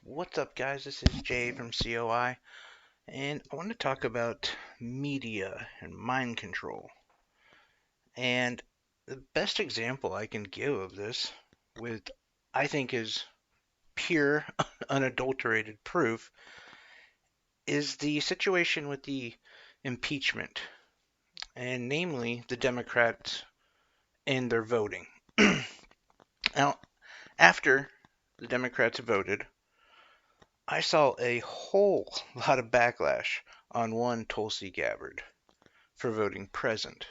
What's up, guys? This is Jay from COI, and I want to talk about media and mind control. And the best example I can give of this, with I think is pure, unadulterated proof, is the situation with the impeachment, and namely the Democrats and their voting. Now, after the Democrats voted, I saw a whole lot of backlash on one Tulsi Gabbard for voting present.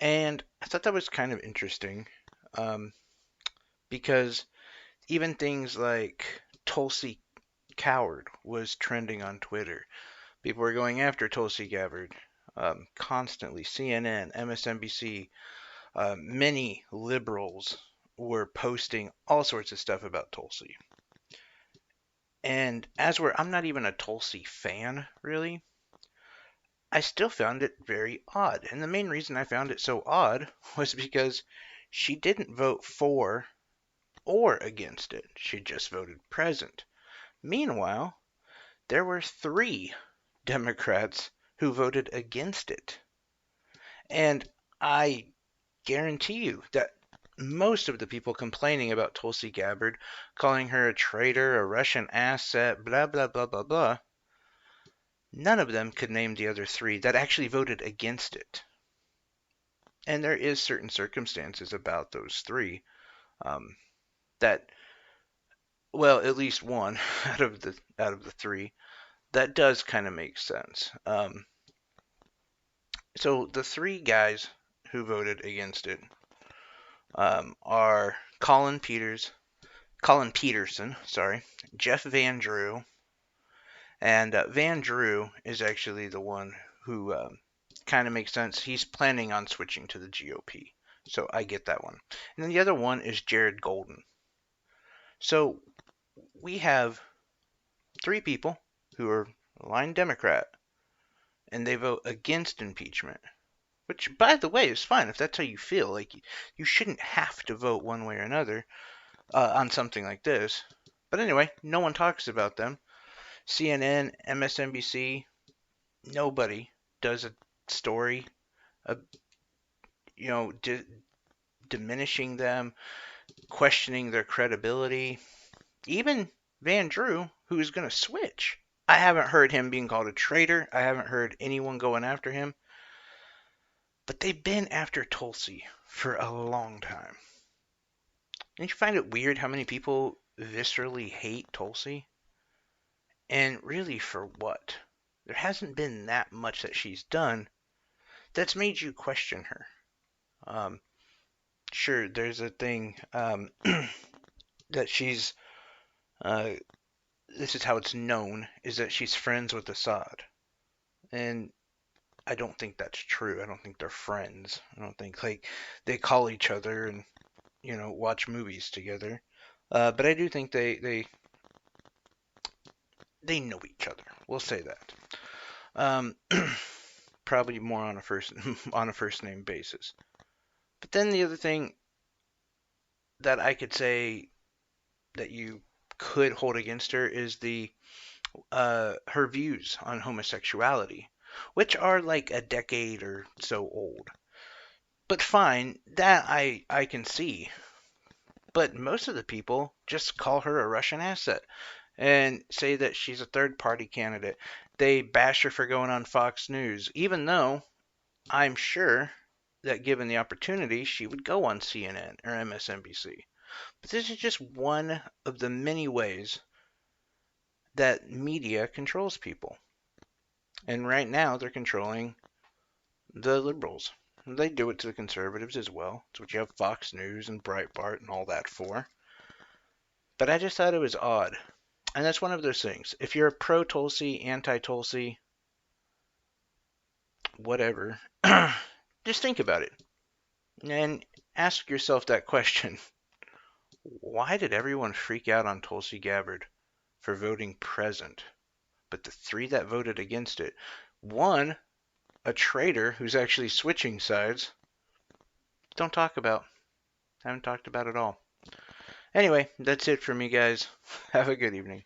And I thought that was kind of interesting um, because even things like Tulsi Coward was trending on Twitter. People were going after Tulsi Gabbard constantly. CNN, MSNBC, many liberals were posting all sorts of stuff about Tulsi. And I'm not even a Tulsi fan, really. I still found it very odd. And the main reason I found it so odd was because she didn't vote for or against it. She just voted present. Meanwhile, there were three Democrats who voted against it. And I guarantee you that most of the people complaining about Tulsi Gabbard, calling her a traitor, a Russian asset, blah, blah, blah, blah, blah, none of them could name the other three that actually voted against it. And there is certain circumstances about those three um, that, well, at least one out of the three that does kind of make sense. So the three guys who voted against it are Colin Peterson, sorry, Jeff Van Drew, and Van Drew is actually the one who kind of makes sense. He's planning on switching to the GOP, so I get that one. And then the other one is Jared Golden. So we have three people who are aligned Democrat, and they vote against impeachment. Which, by the way, is fine if that's how you feel. Like, you shouldn't have to vote one way or another on something like this. But anyway, no one talks about them. CNN, MSNBC, nobody does a story, of, diminishing them, questioning their credibility. Even Van Drew, who's going to switch. I haven't heard him being called a traitor. I haven't heard anyone going after him. But they've been after Tulsi for a long time. Don't you find it weird how many people viscerally hate Tulsi? And really, for what? There hasn't been that much that she's done that's made you question her. Um, sure, there's a thing that she's, uh, this is how it's known, is that she's friends with Assad. And I don't think that's true. I don't think they're friends. I don't think, like, they call each other and, watch movies together. But I do think they know each other. We'll say that. Um, probably more on a first on a first name basis. But then the other thing that I could say that you could hold against her is the her views on homosexuality, which are like a decade or so old. But fine, that I can see. But most of the people just call her a Russian asset and say that she's a third party candidate. They bash her for going on Fox News, even though I'm sure that given the opportunity, she would go on CNN or MSNBC. But this is just one of the many ways that media controls people. And right now, they're controlling the liberals. They do it to the conservatives as well. It's what you have Fox News and Breitbart and all that for. But I just thought it was odd. And that's one of those things. If you're a pro Tulsi, anti Tulsi, whatever, just think about it and ask yourself that question. Why did everyone freak out on Tulsi Gabbard for voting present? But the three that voted against it, one, a traitor who's actually switching sides, don't talk about. Haven't talked about at all. Anyway, that's it for me, guys. Have a good evening.